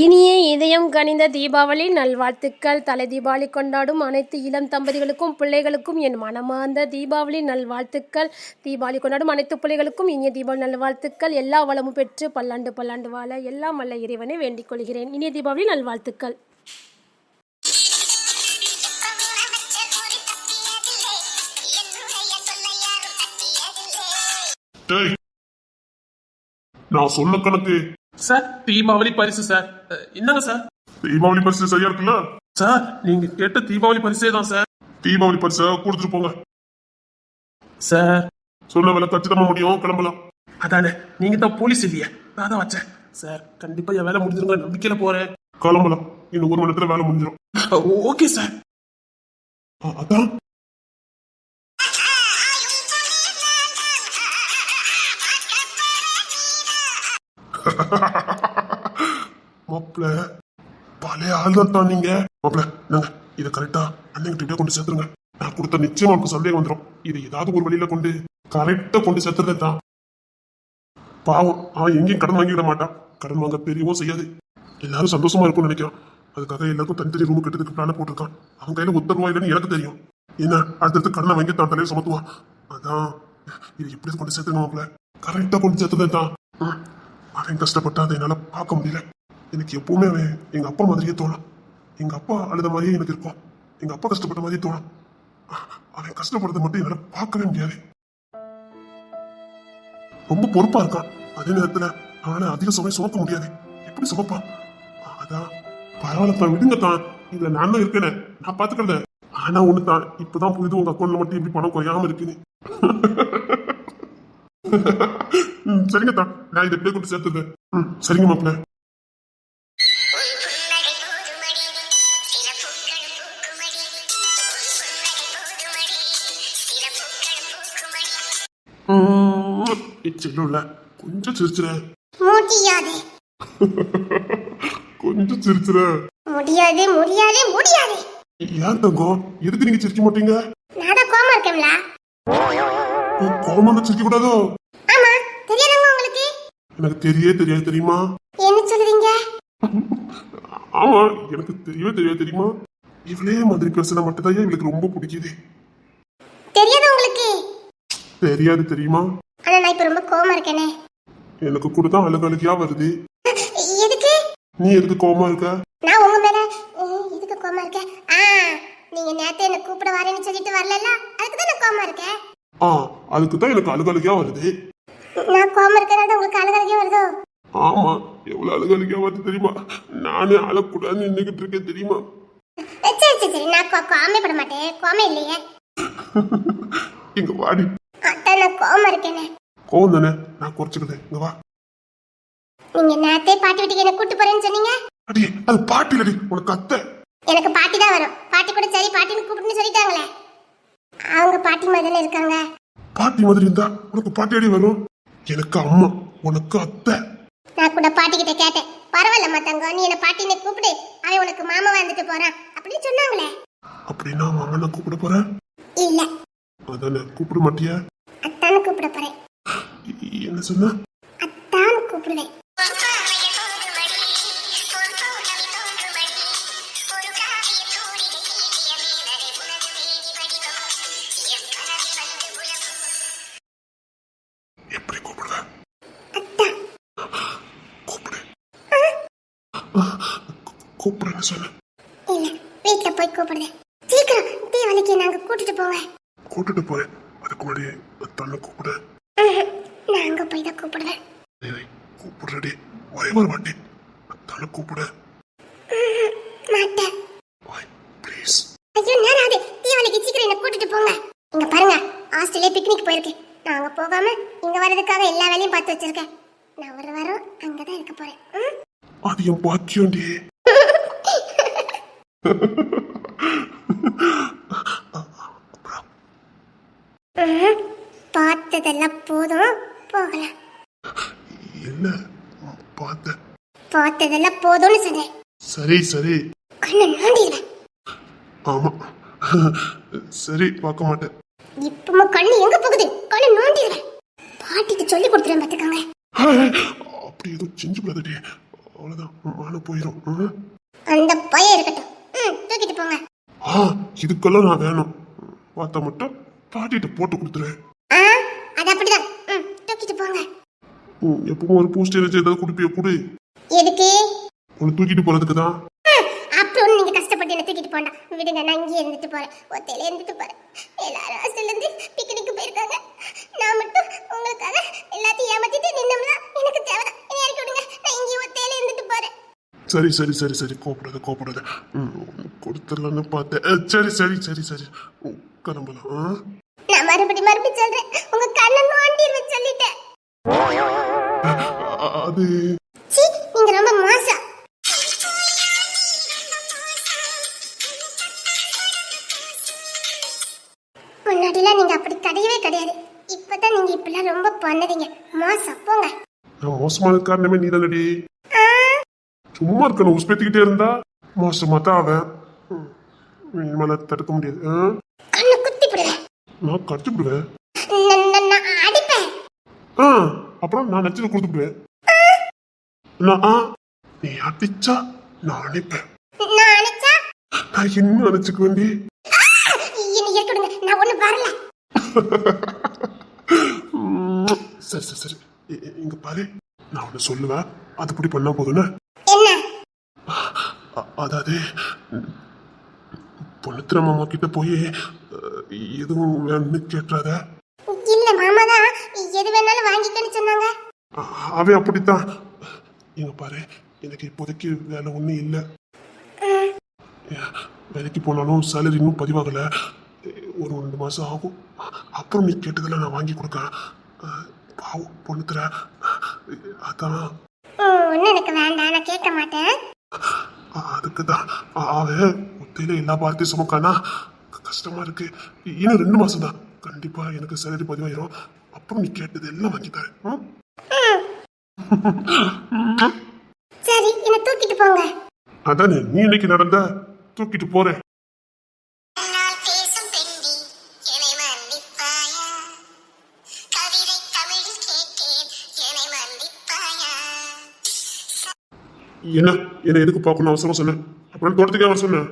இனிய இதயம் கனிந்த தீபாவளி நல்வாழ்த்துக்கள். தலை தீபாவளி கொண்டாடும் அனைத்து இளம் தம்பதிகளுக்கும் பிள்ளைகளுக்கும் என் மனமார்ந்த தீபாவளி நல்வாழ்த்துக்கள். தீபாவளி கொண்டாடும் அனைத்து பிள்ளைகளுக்கும் இனிய தீபாவளி நல்வாழ்த்துக்கள். எல்லா வளமும் பெற்று பல்லாண்டு பல்லாண்டு வாழ எல்லாம் வல்ல இறைவனை வேண்டிக் கொள்கிறேன். இனிய தீபாவளி நல்வாழ்த்துக்கள். நான் சொன்ன கணக்கு சார் தீபாவளி பரிசு சார். என்னங்க சார்? தீபாவளி பரிசு சரியா இருக்குல்ல சார்? நீங்க கேட்ட தீபாவளி பரிசே தான் சார். தீபாவளி பரிசை கொடுத்துட்டு போங்க சார். சொன்ன வேலை கச்சிதமா முடியும், கிளம்பலாம். அதானே, நீங்க தான் போலீஸ் இல்லையா? நான் தான் வச்சேன் சார். கண்டிப்பா என் வேலை முடிஞ்சிருங்க, நம்பிக்கையில போறேன். கிளம்பலாம். இன்னும் 1 மணி நேரத்துல வேலை முடிஞ்சிடும். Okay sir. அதான் மாப்பிள்ள பழைய ஆள் தான் நீங்க. மாப்பிள்ள நாங்க இதை கரெக்டா அண்ணன் கொண்டு சேர்த்துருங்க. நான் கொடுத்த நிச்சயமா உங்களுக்கு சந்தேகம் வந்துடும். இது ஏதாவது ஒரு வழியில கொண்டு கரெக்டா கொண்டு சேர்த்துறது தான். பாவம், அவன் எங்கேயும் கடன் வாங்கிவிட மாட்டான். கடன் வாங்க தெரியவும் செய்யாது. எல்லாரும் சந்தோஷமா இருக்கும்னு நினைக்கிறான். அதுக்காக எல்லாருக்கும் தனித்தனி ரூம் கட்டுறதுக்கு பிளான போட்டிருக்கான். அவன் கையில உத்தரவா இல்லைன்னு எனக்கு தெரியும். என்ன அடுத்தடுத்து கடனை வாங்கி தான் தலையை சுமத்துவான். அதான் இது எப்படி கொண்டு சேர்த்துங்க மாப்பிள்ள. கரெக்டா கொண்டு சேர்த்துறது தான். அவன் கஷ்டப்பட்டா அதை என்னால பார்க்க முடியல. எனக்கு எப்பவுமே அவன் எங்க அப்பா மாதிரியே தோணும். எங்க அப்பா அழுத மாதிரியே எனக்கு இருக்கும். எங்க அப்பா கஷ்டப்பட்ட மாதிரியே தோணும். அவன் கஷ்டப்படுறத மட்டும் என்னால பார்க்கவே முடியாது. ரொம்ப பொறுப்பா இருக்கான். அதே நேரத்துல அவனால அதிக சுமை சுமக்க முடியாது. எப்படி சுமப்பான்? அதான் பரவாயில்ல தான், விடுங்க தான். இதுல நான் தான் இருக்கேன், நான் பாத்துக்கிறேன். ஆனா ஒண்ணுதான், இப்பதான் புரியுது உங்க அக்கௌண்ட்ல மட்டும் எப்படி பணம் குறையாம இருக்குன்னு. சரிங்க தான், நான் இதை எப்படியே கொண்டு சேர்த்துருக்கேன். சரிங்க மாப்பிள்ள. கொஞ்சம் சிரிச்சுற. முடியாது. கொஞ்சம் சிரிச்சுற. முடியாது முடியாது முடியாது. ஏன் தங்கம், எதுக்கு நீங்க சிரிக்க மாட்டீங்க? நான் தான் கோமா இருக்கேன்ல. கோமா சிரிக்க கூடாதோ? ஆமா, தெரியாதுங்க உங்களுக்கு? எனக்கு தெரியாது தெரியுமா? என்ன சொல்றீங்க? ஆமா, எனக்கு தெரியாது தெரியுமா? இவளே மாதிரி பேசுனா மட்டும்தான் இவளுக்கு ரொம்ப பிடிக்குது. தெரியாது உங்களுக்கு? தெரியாது தெரியுமா? ஆனா நான் இப்ப ரொம்ப கோமா இருக்கேனே. எனக்கு கூட தான் அழுகழுகியா வருது. எதுக்கு? நீ எதுக்கு கோமா இருக்க? நான் உங்க மேல எதுக்கு கோமா இருக்கேன்? நீங்க நேத்து என்ன கூப்பிட வரேன்னு சொல்லிட்டு வரலல்ல, அதுக்கு தான் நான் கோமா இருக்கேன். அதுக்கு தான் எனக்கு அழுகழுகியா வருது. நான் கோமா இருக்கறதால உங்களுக்கு அழுகழுகியா வருதோ? ஆமா, எவ்வளவு அழுகழுகியா வருது தெரியுமா? நானே அழக்கூடாதுன்னு நின்னுகிட்டு இருக்கேன் தெரியுமா? சரி, நான் கோமே பட மாட்டேன். கோமே இல்லையே. இங்க வாடி. அதான் நான் கோமா இருக்கேனே. கோவம் தானே, நான் குறைச்சுக்கிறேன். இங்க வா. நீங்க நேத்தே பாட்டி வீட்டுக்கு என்ன கூட்டு போறேன்னு சொன்னீங்க. அடி, அது பாட்டி இல்லடி, உனக்கு அத்தை. எனக்கு பாட்டி தான் வரும். பாட்டி கூட சரி பாட்டின்னு கூப்பிட்டுன்னு சொல்லிட்டாங்களே. அவங்க பாட்டி மாதிரி தானே இருக்காங்க. பாட்டி மாதிரி இருந்தா உனக்கு பாட்டி அடி வரும். எனக்கு அம்மா, உனக்கு அத்தை. நான் கூட பாட்டி கிட்ட கேட்டேன். பரவாயில்லம்மா தங்கம், நீ என்ன பாட்டின்னு கூப்பிடு, அவன் உனக்கு மாமா வந்துட்டு போறான் அப்படின்னு சொன்னாங்களே. அப்படின்னா மாமா கூப்பிட போறேன்? இல்ல, அதானே கூப்பிட மாட்டியா? அத்தான கூப்பிட போறேன். என்ன சொன்ன? அத்தான் கூப்பிடுவேன். எப்படி கூப்பிடுவேன்? அத்தான் கூப்பிடு. கூப்பிடுன்னு சொன்ன. இல்ல, வீட்டுல போய் கூப்பிடுவேன். சீக்கிரம் தீபாவளிக்கு நாங்க கூட்டிட்டு போங்க. கூட்டிட்டு போறேன். அதுக்கு முன்னாடி தன்னை கூப்பிடு. நான் அங்க போய் தான் கூப்பிடுவேன். கூப்பிடுறடி, ஒரே ஒரு வாட்டி தன்னை கூப்பிடு. மாட்டேன். ப்ளீஸ். ஐயோ, நேராது. தீபாவளிக்கு சீக்கிரம் என்ன கூட்டிட்டு போங்க. இங்க பாருங்க, ஆஸ்திரேலியா பிக்னிக் போயிருக்கு. நான் அங்க போகாம இங்க வர்றதுக்காக எல்லா வேலையும் பார்த்து வச்சிருக்கேன். நான் ஒரு வாரம் அங்கதான் இருக்க போறேன். அது என் பாக்கியம்டி. பார்த்ததெல்லாம் போதும், போகலாம். என்ன பார்த்ததெல்லாம் போதும்னு சொன்னேன். சரி கண்ணை நோண்டிடுவேன். ஆமா, சரி பார்க்க மாட்டேன். இப்பமா கண்ணு எங்க போகுது? கண்ணை நோண்டிடுவேன். பாட்டிக்கு சொல்லி கொடுத்துறேன், பாத்துக்கோங்க. அப்படி எதுவும் செஞ்சு கூடாதுடி. அவ்வளவுதான் மானம் போயிடும். அந்த பையன் இருக்கட்டும். தூக்கிட்டு போங்க. இதுக்கெல்லாம் நான் வேணும். பார்த்தா மட்டும் பாட்டிகிட்ட போட்டு கொடுத்துருவேன். அது அப்படிதான். தூக்கிட்டு போங்க. எப்பவும் ஒரு பூஸ்ட் எனர்ஜி ஏதாவது குடிப்பிய கொடு. எதுக்கு? உன்னை தூக்கிட்டு போறதுக்கு தான். அப்புறம் நீங்க கஷ்டப்பட்டு என்ன தூக்கிட்டு போண்டா. விடுங்க, நான் இங்கே இருந்துட்டு போறேன். ஒத்தையில இருந்துட்டு போறேன். எல்லாரும் ஹாஸ்டல்ல இருந்து பிக்னிக் போயிருக்காங்க. நான் மட்டும் உங்களுக்காக எல்லாத்தையும் ஏமாத்திட்டு நின்னோம்னா எனக்கு தேவைதான். என்ன இறக்கி விடுங்க. நான் இங்கே ஒத்தையில இருந்துட்டு போறேன். சரி சரி சரி சரி கோப்படாத. கொடுத்துடலான்னு பார்த்தேன். சரி கிளம்பலாம். நான் மறுபடியும் சொல்றேன். உங்க கண்ணை நோண்டிடுவேன் சொல்லிட்டேன். அது சீ, நீங்க ரொம்ப மோசம். முன்னாடிலாம் நீங்க அப்படி கிடையவே கிடையாது. இப்பதான் நீங்க இப்பெல்லாம் ரொம்ப பண்ணுறீங்க. மோசம். போங்க. நான் மோசமான காரணமே நீ தானடி. சும்மா இருக்கணும் உஸ்பேத்திக்கிட்டே இருந்தா மோசமா தான் அவன். மேல தடுக்க முடியாது. கண்ணு குத்தி போடுவேன். நான் கடிச்சு விடுவேன். நான் அடிப்பேன். அப்புறம் நான் நச்சு கொடுத்துடுவேன். நீ அடிச்சா நான் அடிப்பேன். நான் அடிச்சா நான் இன்னும் அடிச்சுக்க வேண்டி. என்ன இருக்கடுங்க. நான் ஒண்ணு வரல. சரி இங்க பாரு, நான் ஒண்ணு சொல்லுவேன். அதுபடி பண்ணா போதுன்னு. என்ன? அதாவது பொண்ணுத்திர மாமா கிட்ட போய் எதுவும் வேணும்னு கேட்டுறாத. இல்ல, மாமா தான் எது வேணாலும் வாங்கிக்கன்னு சொன்னாங்க. அவன் அப்படித்தான். இங்க பாரு, எனக்கு இப்போதைக்கு வேலை ஒண்ணும் இல்லை. வேலைக்கு போனாலும் சேலரி இன்னும் பதிவாகல. ஒரு 2 மாசம் ஆகும். அப்புறம் நீ கேட்டதெல்லாம் நான் வாங்கி கொடுக்கேன். பாவம் பொண்ணுத்திர, அதான். ஒண்ணு எனக்கு வேண்டாம், நான் கேட்க மாட்டேன். அதுக்குதான் அவன் ஒத்தையில எல்லா பார்த்தையும் சுமக்கானா கஷ்டமா இருக்கு. இன்னும் 2 மாசம் தான். கண்டிப்பா எனக்கு சேலரி பதிவாயிரும். அப்புறம் நீ கேட்டது எல்லாம் வாங்கி தரேன். சரி, என்ன தூக்கிட்டு போங்க. அதானே நீ இன்னைக்கு நடந்த தூக்கிட்டு போறேன். என்ன எதுக்கு பார்க்கணும் அவசரம் சொன்ன? அப்புறம் தோட்டத்துக்கே வர சொன்ன.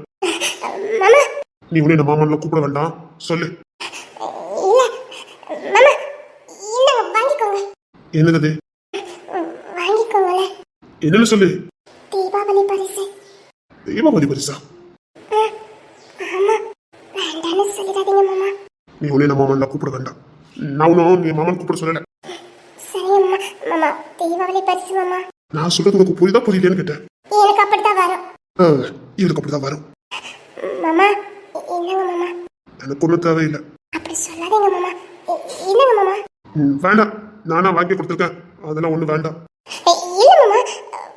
நீ உன்னை நம்ம மாமன்ல கூப்பிட வேண்டாம் சொல்லு. என்னது? என்னன்னு சொல்லு. தீபாவளி பரிசு. தீபாவளி பரிசா? வேண்டாம்னு சொல்லிடாதீங்க மாமா. நீ உன்னை நம்ம மாமன்ல கூப்பிட வேண்டாம். நான் உன்னும் நீ மாமன் கூப்பிட சொல்லல. சரி அம்மா. மாமா, தீபாவளி பரிசு மாமா. நான் சொல்றது உனக்கு புரியலையான்னு கேட்டேன். எனக்கு அப்படித்தான் வரும். இவளுக்கு அப்படிதான் வரும். மாமா, என்னங்க மாமா? எனக்கு ஒன்றும் தேவையில்லை. அப்படி சொல்லாதீங்க மாமா. என்னங்க மாமா? வேண்டாம், நானா வாங்கி கொடுத்துருக்கேன். அதெல்லாம் ஒன்றும் வேண்டாம். இல்ல மாமா,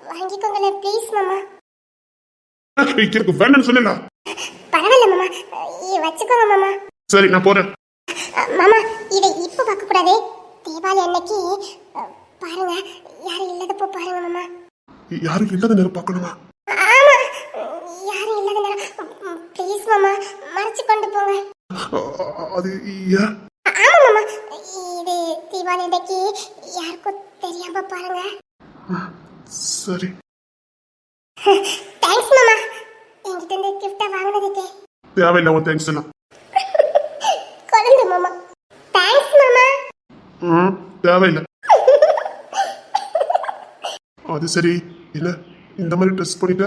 வாங்கிக்கோங்களேன் ப்ளீஸ் மாமா. எனக்கு வேண்டாம்னு சொன்னேன். பரவாயில்ல மாமா, வச்சுக்கோங்க மாமா. சரி, நான் போறேன். மாமா, இதை இப்ப பார்க்க கூடாது. தீபாவளி அன்னைக்கு பாருங்க, யாரும் இல்லாதப்போ பாருங்க மாமா. யாரும் இல்லாத நேரம் பார்க்கணுமா? ஆமா, யாரும் இல்லாத நேரம் ப்ளீஸ் மாமா, மறைச்சு கொண்டு போங்க. அது ஏன்? ஆமா மாமா, இது தீபாவளி அன்னைக்கு யாருக்கும் தெரியாம பாருங்க. சரி. தேங்க்ஸ் மாமா, என்கிட்ட இந்த கிஃப்டை வாங்கினதுக்கு. தேவையில்லை உன் தேங்க்ஸ் எல்லாம். குழந்தை மாமா. தேங்க்ஸ் மாமா. தேவையில்லை. அது சரி, என்ன இந்த மாதிரி ட்ரெஸ் பண்ணிட்ட?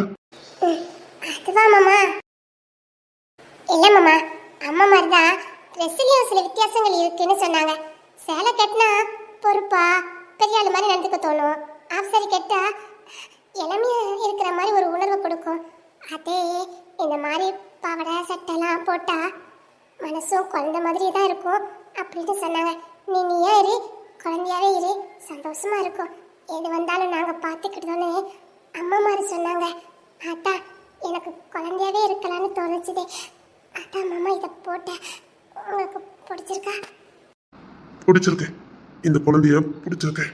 அதுவா மாமா? இல்ல மாமா, அம்மா மாதிரி தான் ட்ரெஸ்லயும் சில வித்தியாசங்கள் இருக்குன்னு சொன்னாங்க. சேலை கட்டினா பொறுப்பா பெரிய ஆளு மாதிரி நடந்துக்க தோணும். ஆஃப் சாரி கட்டா இளமையா இருக்கிற மாதிரி ஒரு உணர்வு கொடுக்கும். அதே இந்த மாதிரி பாவாடை சட்டைலாம் போட்டா மனசும் குழந்தை மாதிரி தான் இருக்கும் அப்படின்னு சொன்னாங்க. நீயா இரு, குழந்தையாவே இரு, சந்தோஷமா இருக்கும். எது வந்தாலும் நாங்கள் பார்த்துக்கிட்டோன்னு அம்மா மாதிரி சொன்னாங்க. அதான் எனக்கு குழந்தையாவே இருக்கலாம்னு தோணுச்சுது. அதான் மாமா இதை போட்டேன். உங்களுக்கு பிடிச்சிருக்கா? பிடிச்சிருக்கு. இந்த குழந்தைய பிடிச்சிருக்கு.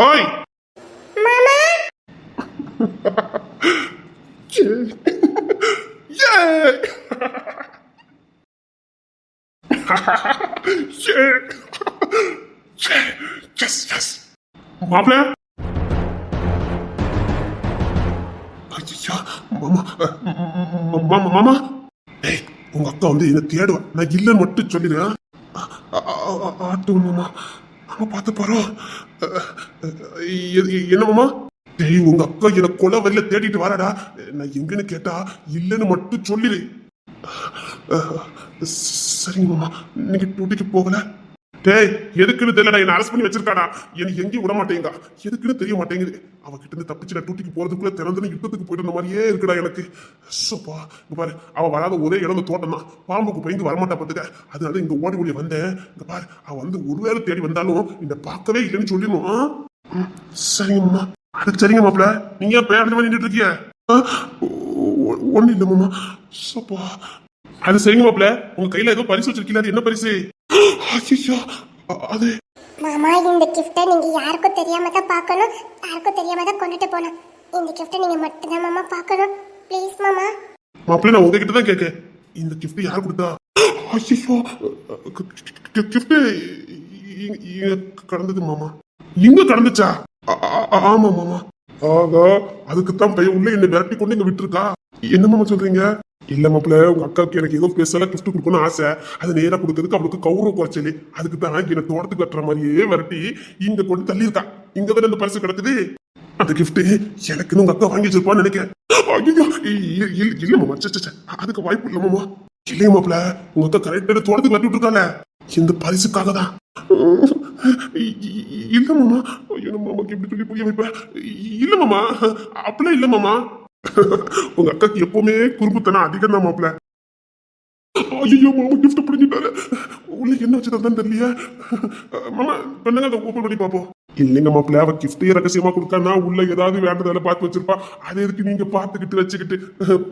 ஓய் மாமா மாப்பிள்ள ஐயா மாமா மாமா மாமா ஏய் உங்க அக்கா வந்து என்ன தேடுவா நான் இல்லைன்னு மட்டும் சொல்லிடுறேன் ஆட்டு மாமா மாமா பார்த்து போறோம் என்ன மாமா டேய் உங்க அக்கா என்ன கொலை வெளில தேடிட்டு வராடா நான் எங்கன்னு கேட்டா இல்லைன்னு மட்டும் சொல்லிடு சரிங்க மாமா நீங்க டியூட்டிக்கு போகல டேய் எதுக்குன்னு தெரியல என்ன அரெஸ்ட் பண்ணி வச்சிருக்காடா எனக்கு எங்கேயும் விட மாட்டேங்க எதுக்குன்னு தெரிய மாட்டேங்குது அவகிட்ட இருந்து தப்பிச்சு நான் டியூட்டிக்கு போறதுக்குள்ள திறந்து யுத்தத்துக்கு போயிட்டு இருந்த மாதிரியே இருக்குடா எனக்கு சோப்பா இங்க பாரு அவ வராத ஒரே இடம் தோட்டம் தான் பாம்புக்கு பயந்து வரமாட்டா பார்த்துக்க அதனால இங்க ஓடி ஓடி வந்தேன் இங்க பாரு அவ வந்து ஒருவேளை தேடி வந்தாலும் இந்த பார்க்கவே இல்லைன்னு சொல்லிடணும் சரிங்க மாமா அதுக்கு சரிங்க மாப்பிள்ள நீங்க ஏன் பேர் நின்றுட்டு இருக்கீங்க ஒண்ணு இல்ல மாமா சோப்பா அது சரிங்க மாப்பிள்ள உங்க கையில ஏதோ பரிசு வச்சிருக்கீங்க அது என்ன பரிசு ஐயோ அது மாமா இந்த கிஃப்ட்டை நீங்க யாருக்கும் தெரியாம தான் பார்க்கணும், யாருக்கும் தெரியாம தான் கொண்டுட்டு போகணும். இந்த கிஃப்ட்டை நீங்க மட்டும்தான் மாமா பார்க்கணும். ப்ளீஸ் மாமா. மாப்பிள்ள நான் உங்ககிட்ட தான் கேட்கேன் இந்த கிஃப்ட் யார் கொடுத்தா? ஐயோ கிஃப்ட் இங்க கடந்தது மாமா. இங்க கடந்துச்சா? ஆமா மாமா. ஆகா அதுக்குத்தான் பையன் உள்ள என்ன விரட்டி கொண்டு இங்க விட்டுருக்கா. என்ன மாமா சொல்றீங்க? இல்ல மாப்பிள்ள உங்க அக்காவுக்கு எனக்கு ஏதோ ஸ்பெஷலா கிஃப்ட் கொடுக்கணும்னு ஆசை. அது நேரா கொடுக்கறதுக்கு அவளுக்கு கௌரவ குறைச்சல். அதுக்கு தான் என்ன தோட்டத்துக்கு கட்டுற மாதிரியே விரட்டி இங்க கொண்டு தள்ளியிருக்கா. இங்கதான் இந்த பரிசு கிடக்குது. அந்த கிஃப்ட் எனக்குன்னு உங்க அக்கா வாங்கி வச்சிருப்பான்னு நினைக்கிறேன். இல்ல மாமா அதுக்கு வாய்ப்பு இல்ல மாமா. இல்லைங்க மாப்பிள்ள உங்க அக்கா கரெக்டா தோட்டத்துக்கு கட்டி விட்டுருக்கால இந்த பரிசுக்காக தான். இல்ல மாமா என்ன மாமாக்கு எப்படி சொல்லி புரிய வைப்ப? இல்ல மாமா அப்படிலாம் இல்ல மாமா. உங்க அக்காக்கு எப்பவுமே குறும்புத்தனம் அதிகம் தான் மாப்பிள்ள. ஐயோ மாமா கிஃப்ட் பிடிங்கிட்டாரு. உள்ள என்ன வச்சுதான் தெரியலையா மாமா பண்ணுங்க அதை ஓப்பன் பண்ணி பாப்போம். இல்லைங்க மாப்பிள்ள அவ கிஃப்டே ரகசியமா கொடுக்கானா உள்ள ஏதாவது வேண்டதால பார்த்து வச்சிருப்பா. அது எதுக்கு நீங்க பாத்துக்கிட்டு வச்சுக்கிட்டு?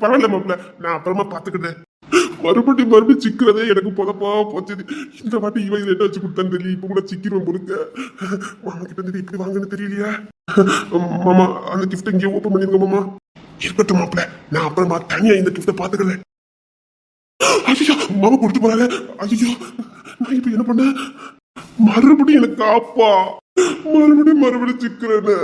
பரவாயில்ல மாப்பிள்ள நான் அப்புறமா பாத்துக்கிட்டேன். மறுபடியும் சிக்கிறதே எனக்கு போதப்பா போச்சு. இந்த வாட்டி இவன் இதை என்ன வச்சு கொடுத்தான்னு தெரியல. இப்ப கூட சிக்கிருவேன் பொறுக்க. மாமா கிட்ட இருந்து இப்படி வாங்கன்னு தெரியலையா? மாமா அந்த கிஃப்ட் இங்கே ஓப்பன் பண்ணிருங்க மாமா. இருக்கட்டும் மாப்பிள்ள நான் அப்புறமா தனியா இந்த கிஃப்ட பாத்துக்கிறேன். ஐயோ மாமா கொடுத்து போறாரு. ஐயோ நான் இப்ப என்ன பண்ண? மறுபடியும் எனக்கு அப்பா மறுபடியும் சிக்கிறேன்னு.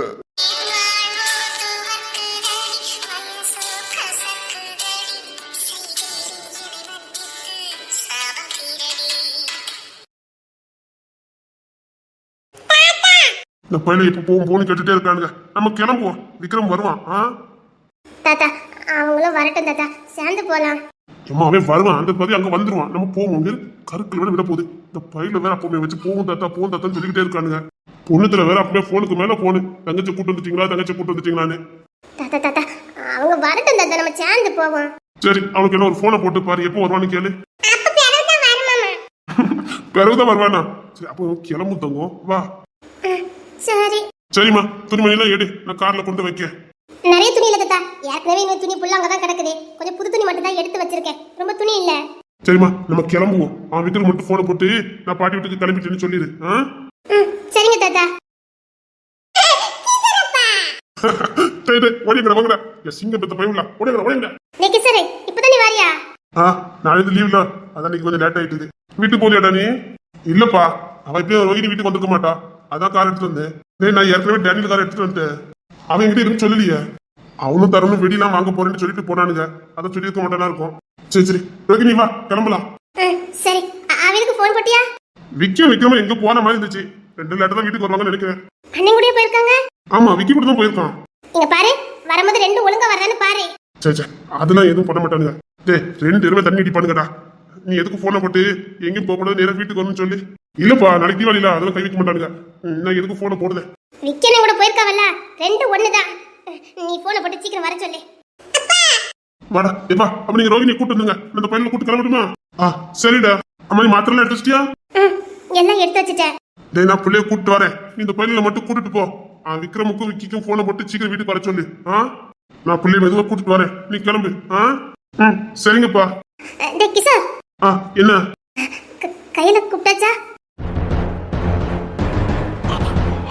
இந்த பையனை இப்ப போன்னு கேட்டுட்டே இருக்கானுங்க. நம்ம கிளம்புவோம். விக்ரம் வருவான். தாத்தா அவங்களும் வரட்டும் தாத்தா, சேர்ந்து போலாம். சும்மா அவன் வருவான். அந்த பதி அங்க வந்துருவான். நம்ம போவோம். கருக்கள் வேற விட போகுது. இந்த பையில வேற அப்பவே வச்சு போகும் தாத்தான்னு சொல்லிக்கிட்டே இருக்கானுங்க. பொண்ணுத்துல வேற அப்பவே போனுக்கு மேல போனு. தங்கச்சி கூட்டு வந்துட்டீங்களான்னு. தாத்தா தாத்தா அவங்க வரட்டும் தாத்தா, நம்ம சேர்ந்து போவோம். சரி அவனுக்கு என்ன ஒரு போனை போட்டு பாரு எப்போ வருவான்னு கேளு. பிறகுதான் வருவானா? சரி அப்போ கிளம்பு தங்கும் வா. சரி சரிம்மா துணிமணிலாம் எடு நான் கார்ல கொண்டு வைக்க. நிறைய துணி இல்ல தாத்தா, ஏற்கனவே இந்த துணி புள்ள அங்கதான் கிடக்குது. கொஞ்சம் புது துணி மட்டும் தான் எடுத்து வச்சிருக்கேன், ரொம்ப துணி இல்ல. சரிம்மா நம்ம கிளம்புவோம். அவன் விக்ரம் மட்டும் போனை போட்டு நான் பாட்டி வீட்டுக்கு கிளம்பிட்டேன்னு சொல்லிடு. சரிங்க தாத்தா. ஓடிங்கடா வாங்கடா. சிங்கம் பெத்த பயம்ல ஓடிங்கடா. நீ கிசரே இப்பதான் நீ வாரியா? நாளைக்கு லீவ்ல அதான் இன்னைக்கு கொஞ்சம் லேட் ஆயிட்டுது. வீட்டுக்கு போலியாடா நீ? இல்லப்பா அவன் இப்பயே ஒரு வகைக்கு வீட்டுக்கு வந்துருக்க மாட்டா. அதான் கார் எடுத்துட்டு வந்தேன். நான் ஏற்கனவே டேனியல் கார் எடுத்துட்டு வந்துட்டேன். அவன் கிட்ட எதுவும் சொல்லலையே. அவனும் தரணும் வெடிலாம் வாங்க போறேன்னு சொல்லிட்டு போனானுங்க. அதை சொல்லியிருக்க மாட்டானா இருக்கும். சரி ரோகிணி வா கிளம்பலாம். சரி அவனுக்கு போன் போட்டியா? விக்ரமா எங்க போன மாதிரி இருந்துச்சு. 2 லேட்டர் தான் வீட்டுக்கு வருவாங்கன்னு நினைக்கிறேன். அண்ணன் கூட போயிருக்காங்க. ஆமா விக்கி கூட தான் போயிருக்கான். இங்க பாரு வரும்போது 2 ஒழுங்கா வர்றான்னு பாரு. சரி அதெல்லாம் எதுவும் பண்ண மாட்டானுங்க. 2 பேருமே தண்ணி அடிப்பானுங்கடா. நீ எதுக்கு போன போட்டு எங்கேயும் போக கூடாது நேரம் வீட்டுக்கு வரணும்னு சொல்லி. இல்லப்பா நாளைக்கு தீபாவளியில அதெல்லாம் கை வைக்க மாட்டானுங்க. நான் எதுக்கு போன போடுத? விக்கன கூட போயிருக்காவல்ல 2 ஒண்ணுதான். நீ போன போட்டு சீக்கிரம் வர சொல்லு. வாடா ஏப்பா அப்ப நீங்க ரோகிணி கூட்டு வந்துங்க. அந்த பையனை கூட்டு கிளம்பட்டுமா? சரிடா. அம்மா நீ மாத்திரம் எடுத்துட்டியா? எல்லாம் எடுத்து வச்சுட்டேன். நான் பிள்ளைய கூப்பிட்டு வரேன். நீ இந்த பையனை மட்டும் கூட்டிட்டு போ. விக்ரமுக்கும் விக்கிக்கும் போனை போட்டு சீக்கிரம் வீட்டுக்கு வர சொல்லு. நான் பிள்ளைய மெதுவா கூட்டிட்டு வரேன். நீ கிளம்பு. சரிங்கப்பா. கிஷோர் என்ன கையில கூப்பிட்டாச்சா?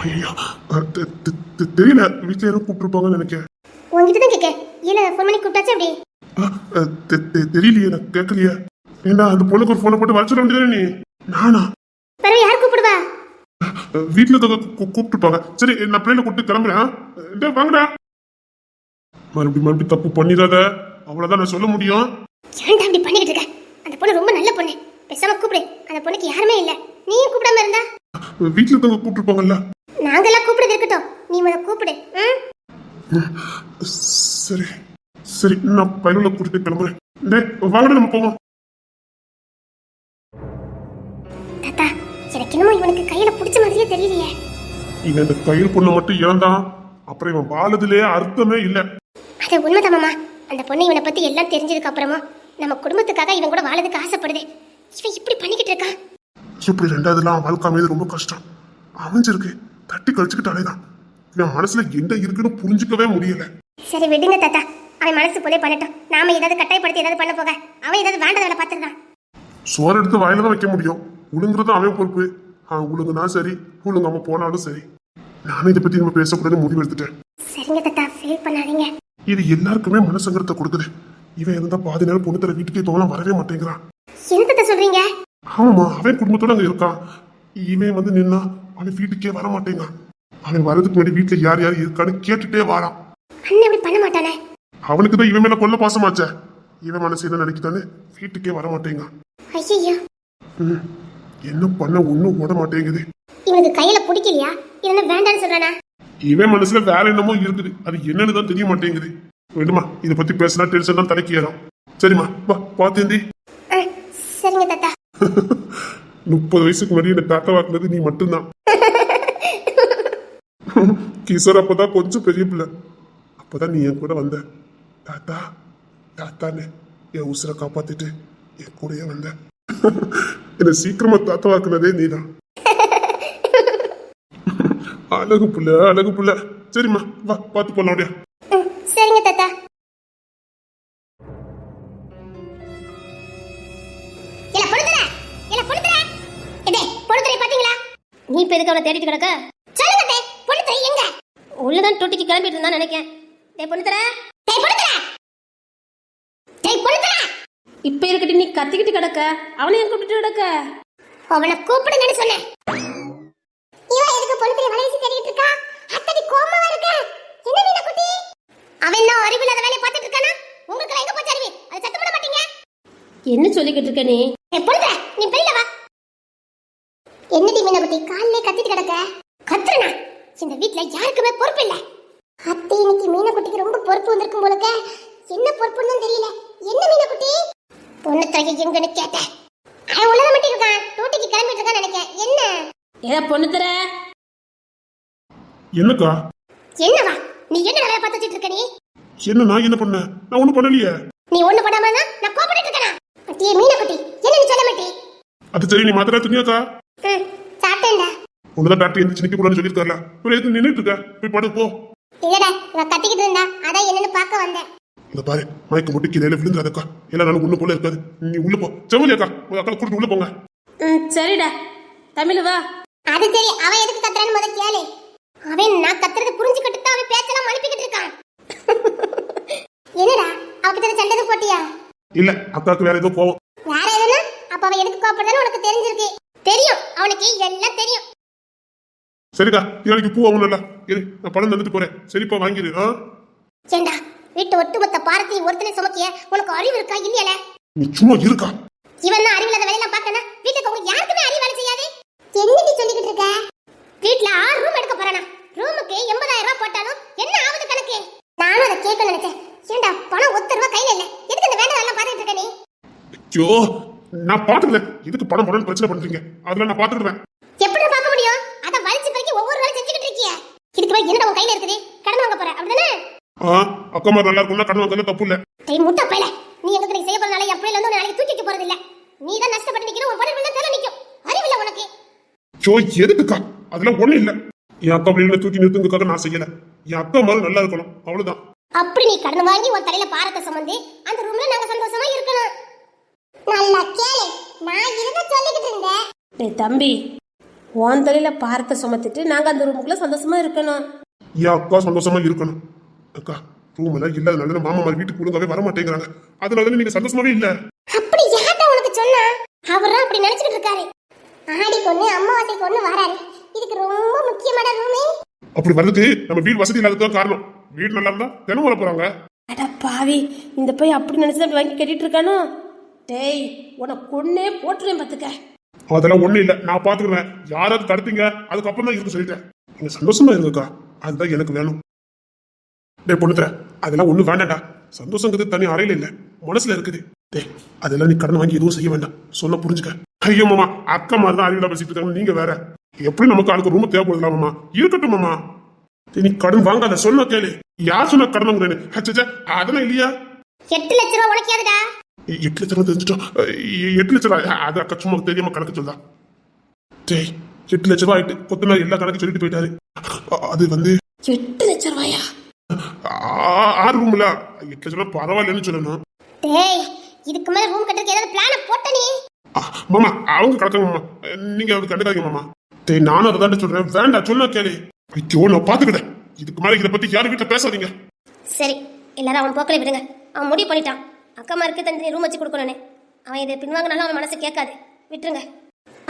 ஐயோ தெரியல, வீட்டுல யாரும் கூப்பிட்டுருப்பாங்கன்னு நினைக்கிறேன். உங்ககிட்ட தான் கேட்க. இல்ல ஃபோன் பண்ணி கூப்பிட்டாச்சு அப்படி. தெரியலையே, நான் கேட்கலையே. ஏண்டா அந்த பொண்ணுக்கு ஒரு போனை போட்டு வர சொல்ல வேண்டியதானே நீ? நானா? வேற யார் கூப்பிடுவா? வீட்டுல கூப்பிட்டுருப்பாங்க. சரி, நான் பிள்ளைல கூப்பிட்டு கிளம்புறேன். வாங்கடா. மறுபடியும் தப்பு பண்ணிடாத, அவ்வளவுதான் நான் சொல்ல முடியும். ஏன்டா அப்படி பண்ணிக்கிட்டு இருக்க? அந்த பொண்ணு ரொம்ப நல்ல பொண்ணு, பேசாம கூப்பிடு. அந்த பொண்ணுக்கு யாருமே இல்ல, நீயும் கூப்பிடாம இருந்தா? வீட்டுல கூப்பிட்டுருப்பாங்கல்ல. நாங்கெல்லாம் கூப்பிடுறது இருக்கட்டும், நீ முத கூப்பிடு. சரி சரி, நான் பையனுல கூட்டிட்டு கிளம்புறேன். வாங்கடா, நம்ம போவோம். தாத்தா, எனக்கு என்னமோ இவனுக்கு கையில பிடிச்ச மாதிரியே தெரியலையே. இவன் இந்த கையில் பொண்ணை மட்டும் இழந்தான், அப்புறம் இவன் வாழதுலயே அர்த்தமே இல்ல. அது உண்மைதான் மாமா. அந்த பொண்ணு இவனை பத்தி எல்லாம் தெரிஞ்சதுக்கு அப்புறமா நம்ம குடும்பத்துக்காக இவன் கூட வாழறதுக்கு ஆசைப்படுது. இவன் இப்படி பண்ணிக்கிட்டு இருக்கான். இப்படி ரெண்டாவதுலாம் வாழ்க்கை அமைது ரொம்ப கஷ்டம். அமைஞ்சிருக்கு, தட்டி கழிச்சுக்கிட்டாலே தான். என் மனசுல என்ன இருக்குன்னு புரிஞ்சுக்கவே முடியல. சரி விடுங்க தாத்தா, அவன் மனசு போலே பண்ணட்டும். நாம ஏதாவது கட்டாயப்படுத்தி ஏதாவது பண்ண போக அவன் ஏதாவது வேண்டதில்ல பார்த்துருக்கான். சோறு எடுத்து வாயில தான் வைக்க முடியும், உழுங்குறது அவன் பொறுப்பு. உழுங்குனா சரி, உழுங்காம போனாலும் சரி. நானும் இதை பத்தி நம்ம பேசக்கூடாது முடிவு எடுத்துட்டேன். சரிங்க தாத்தா, ஃபீல் பண்ணாதீங்க. இது எல்லாருக்குமே மனசங்கரத்தை கொடுக்குது. இவன் இருந்தா பாதி நேரம் பொண்ணு தர வீட்டுக்கே தோணலாம், வரவே மாட்டேங்கிறான். என்ன தாத்தா சொல்றீங்க? ஆமாமா, அவன் குடும்பத்தோட அங்க இருக்கான். இவன் வந்து நின்னா அவன் வீட்டுக்கே வர மாட்டேங்கான். அவன் வரதுக்கு முன்னாடி வீட்டுல யார் யார் இருக்கான்னு கேட்டுட்டே வாரான். அண்ணன் இப்படி பண்ண மாட்டானே. அவனுக்கு தான் இவன் மேல கொல்ல பாசமாச்சே. இவன் மனசு என்ன நினைக்குதானே வீட்டுக்கே வர மாட்டேங்கான். ஐயோ, என்ன பண்ண ஒண்ணும் ஓட மாட்டேங்குது. இவனுக்கு கையில பிடிக்கலையா? என்ன வேண்டான்னு சொல்றானா? இவன் மனசுல வேற என்னமோ இருக்குது, அது என்னன்னு தான் தெரிய மாட்டேங்குது. வேணுமா இதை பத்தி பேசினா டென்ஷன் தான் தலைக்கு ஏறும். சரிம்மா, வா பாத்தேந்தி. சரிங்க தாத்தா. 30 வயசுக்கு முன்னாடி என்ன தாத்தா வாக்குனது நீ மட்டும்தான். கிஷோர் அப்பதான் கொஞ்சம் பெரிய பிள்ளை. அப்பதான் நீ என் கூட வந்த. தாத்தா தாத்தான்னு என் உசுரை காப்பாத்திட்டு என் கூடயே வந்த. என்ன சீக்கிரமா தாத்தா வாக்குனதே நீதான். அழகு புள்ள, அழகு புள்ள. சரிம்மா, வா பார்த்து போலாம். அப்படியா? சரிங்க தாத்தா. நீ இப்ப எதுக்கு அவனை தேடிட்டு கிடக்க? சொல்லுங்க தே, பொண்ணு தர எங்க? உள்ளதான் டூட்டிக்கு கிளம்பிட்டு இருந்தான்னு நினைக்கிறேன். டேய் பொண்ணு தர, டேய் பொண்ணு தர, டேய் பொண்ணு தர. இப்ப இருக்கட்டி நீ கத்திக்கிட்டு கிடக்க, அவனை ஏன் கூப்பிட்டு கிடக்க? அவனை கூப்பிடுங்கன்னு சொன்னேன். இவன் எதுக்கு பொண்ணு தர வளைச்சு தேடிட்டு இருக்கா? அத்தடி கோவமா இருக்க. என்ன வீணா குட்டி? அவன் என்ன அறிவில்லாத வேலைய பார்த்துட்டு இருக்கானா? உங்களுக்கு எங்க போச்சு அறிவு? அதை சத்தம் பண்ண மாட்டீங்க? என்ன சொல்லிக்கிட்டு இருக்க நீ? டேய் பொண்ணு தர, நீ வெளியில வா. என்னடி மீனாகுட்டி காலையிலே கத்திட்டு கிடக்க? கத்துறனா? இந்த வீட்ல யாருக்குமே பொறுப்பு இல்ல. அத்தை இன்னைக்கு மீனாகுட்டிக்கு ரொம்ப பொறுப்பு வந்திருக்கும் போலக்க. என்ன பொறுப்புன்னு தெரியல. என்ன மீனாகுட்டி? பொண்ணு தரகை எங்கன்னு கேட்டேன். அவன் உள்ளத மட்டும் இருக்கான், டூட்டிக்கு கிளம்பிட்டு இருக்கான்னு நினைக்கிறேன். என்ன? ஏதா பொண்ணு தர? என்னக்கா? என்னவா? நீ என்ன வேலைய பார்த்து வச்சிட்டு இருக்க நீ? என்ன நான் என்ன பண்ண? நான் ஒண்ணும் பண்ணலையே. நீ ஒண்ணு பண்ணாம இருந்தா நான் கோபப்பட்டு இருக்கேனா? அத்தியே மீனாகுட்டி, என்ன நீ சொல்ல மாட்டே? அது சரி, நீ மாத்திரை துணியாக்கா? சாப்பிட்டேன்டா. உன்னதான் டாக்டர் எந்திரிச்சு நிக்க கூடாதுன்னு சொல்லிருக்காருல, ஒரு எதுக்கு நின்னுட்டு இருக்க? போய் படு போ. இல்லடா, நான் கத்திக்கிட்டு இருந்தா அதான் என்னன்னு பார்க்க வந்தேன். இந்த பாரு, மயக்க முட்டி கீழே விழுந்துறாதக்கா. எல்லாம் நானும் ஒண்ணு போல இருக்காது. நீ உள்ள போ. செவலி அக்கா, உங்க அக்கா கூட்டிட்டு உள்ள போங்க. சரிடா தமிழ் வா. அது சரி, அவன் எதுக்கு கத்துறான்னு முத கேளு. அவன் நான் கத்துறது புரிஞ்சுக்கிட்டு தான் அவன் பேச்செல்லாம் மழுப்பிக்கிட்டு இருக்கான். என்னடா, அவகிட்ட சண்டை போட்டியா? இல்ல, அக்காவுக்கு வேற ஏதோ கோவம். வேற எதுனா? அப்ப அவன் எதுக்கு கோபப்படுறான்னு உனக்கு தெரிஞ்சிருக்கு. தெரியும், அவனுக்கு எல்லாம் தெரியும். சரிக்கா, நாளைக்கு பூ வாங்கணும்ல. இரு, நான் பணம் தந்துட்டு போறேன். சரிப்பா, வாங்கிடு. ஏண்டா, வீட்டு ஒட்டுமொத்த பாரத்தையும் ஒருத்தனை சுமக்கிய உனக்கு அறிவு இருக்கா இல்லையால? நீ சும்மா இருக்கா? இவன் தான் அறிவில்லாத வேலையெல்லாம் பார்க்கனா வீட்டுக்கு உங்க யாருக்குமே அறிவு வேலை செய்யாது. என்னடி சொல்லிக்கிட்டு இருக்க? வீட்டுல 6 ரூம் எடுக்க போறானா? ரூமுக்கு 80,000 ரூபாய் போட்டாலும் என்ன ஆகுது கணக்கு? நானும் அதை கேட்க நினைச்சேன். ஏண்டா, பணம் 1 ரூபாய் கையில இல்ல, எதுக்கு இந்த வேண்டாம் பார்த்துட்டு இருக்க நீ? ஐயோ, நான் பாத்துக்கிறேன். இதுக்கு பணம் பணம் பிரச்சனை பண்றீங்க, அதெல்லாம் நான் பாத்துக்கிறேன். எப்படி பார்க்க முடியும்? அத வலிச்சு பறிக்க ஒவ்வொரு வேலை செஞ்சுக்கிட்டு இருக்கிய. இதுக்கு மேல என்னடா உன் கையில இருக்குது? கடன் வாங்க போற அப்படிதானே? அக்கா மாதிரி நல்லா இருக்கும்னா கடன் வாங்கல தப்பு இல்ல. டேய் முட்டை பையல, நீ எங்க நீ செய்ய போறனால என் பிள்ளைல இருந்து நாளைக்கு தூக்கிக்க போறது இல்ல. நீ தான் நஷ்டப்பட்டு நிக்கிற, உன் பொண்ணு தலை நிக்கும். அறிவு இல்ல உனக்கு. ஐயோ, எதுக்குக்கா? அதெல்லாம் ஒண்ணு இல்ல. என் அக்கா பிள்ளைகளை தூக்கி நிறுத்துங்கிறதுக்காக நான் செய்யல. என் அக்கா மாதிரி நல்லா இருக்கணும், அவ்வளவுதான். அப்படி நீ கடன் வாங்கி உன் தலையில பாரத்தை சுமந்து அந்த ரூம்ல நாங்க சந்தோஷமா இருக்கணும். நல்லா கேளு, நான் இருக்க சொல்லிக்கிட்டு இருந்தேன். டேய் தம்பி, உன் தலையில பாரத்தை சுமத்திட்டு நாங்க அந்த ரூமுக்குள்ள சந்தோஷமா இருக்கணும். என் அக்கா சந்தோஷமா இருக்கணும். அக்கா ரூம் எல்லாம் இல்லாதனால மாமா மாதிரி வீட்டுக்கு ஒழுங்காவே வர மாட்டேங்கிறாங்க. அதனால நீங்க சந்தோஷமாவே இல்ல. அப்படி யார்டா உனக்கு சொன்னா? அவர்தான் அப்படி நினைச்சிட்டு இருக்காரு. ஆடி பொண்ணு அம்மாவாசை பொண்ணு வராரு. இதுக்கு ரொம்ப முக்கியமான ரூமே. அப்படி வர்றதுக்கு நம்ம வீடு வசதி இல்லாததுதான் காரணம். வீடு நல்லா இருந்தா தினம் வர போறாங்க. அட பாவி, இந்த போய் அப்படி நினைச்சு அப்படி வாங்கி கட்டிட்டு இருக்கானோ. டேய், உனக்கு கொன்னே போட்டுருவேன் பாத்துக்க. அதெல்லாம் ஒண்ணு இல்ல, நான் பாத்துக்கிறேன். யாராவது தடுத்தீங்க அதுக்கப்புறம் தான் இருக்கு சொல்லிட்டேன். நீங்க சந்தோஷமா இருங்கக்கா, அதுதான் எனக்கு வேணும். டே பொண்ணுற, அதெல்லாம் ஒண்ணு வேண்டாம்டா. சந்தோஷங்கிறது தனி அறையில இல்ல, மனசுல இருக்குது. டே அதெல்லாம் நீ கடன் வாங்கி எதுவும் செய்ய வேண்டாம், சொன்ன புரிஞ்சுக்க. ஐயோ மாமா, அக்கா மாதிரி தான் அறிவியலா பேசிட்டு இருக்காங்க, நீங்க வேற. எப்படி நமக்கு ஆளுக்கு ரூம் தேவைப்படுதா மாமா? இருக்கட்டும் மாமா. நீ கடன் வாங்காத, சொன்ன கேளு. யார் சொன்ன கடன் வாங்குறேன்னு? அதெல்லாம் இல்லையா? 8 லட்சம் ரூபாய் உனக்காதுடா. 8 லட்சம் தெரிஞ்சிட்டோம். 8 லட்சம் அது அக்கா சும்மா தெரியாம கணக்கு சொல்லா. டேய் 8 லட்சம் ரூபாய் ஆயிட்டு கொத்தனார் எல்லா கணக்கு சொல்லிட்டு போயிட்டாரு. அது வந்து 8 லட்சம் ரூபாயா? 6 ரூம்ல 8 லட்சம் ரூபாய் பரவாயில்லன்னு சொல்லணும். டேய் இதுக்கு மேல ரூம் கட்டுறதுக்கு ஏதாவது பிளான் போட்ட நீ? மாமா அவங்க கிடக்காங்க மாமா, நீங்க அவருக்கு கண்டுக்காதீங்க மாமா. டேய் நானும் அதை தான் சொல்றேன், வேண்டாம் சொன்னா கேளு. ஐயோ நான் பாத்துக்கிட்டேன், இதுக்கு மேல இதை பத்தி யாரும் வீட்டுல பேசாதீங்க. சரி எல்லாரும் அவன் போக்கலை விடுங்க. அவன் முடிவு பண்ணிட்டான். அக்காமாருக்கு தனி ரூம் வச்சு கொடுக்கணும்னு. அவன் இதை பின்வாங்கினாலும் அவன் மனசு கேட்காது, விட்டுருங்க.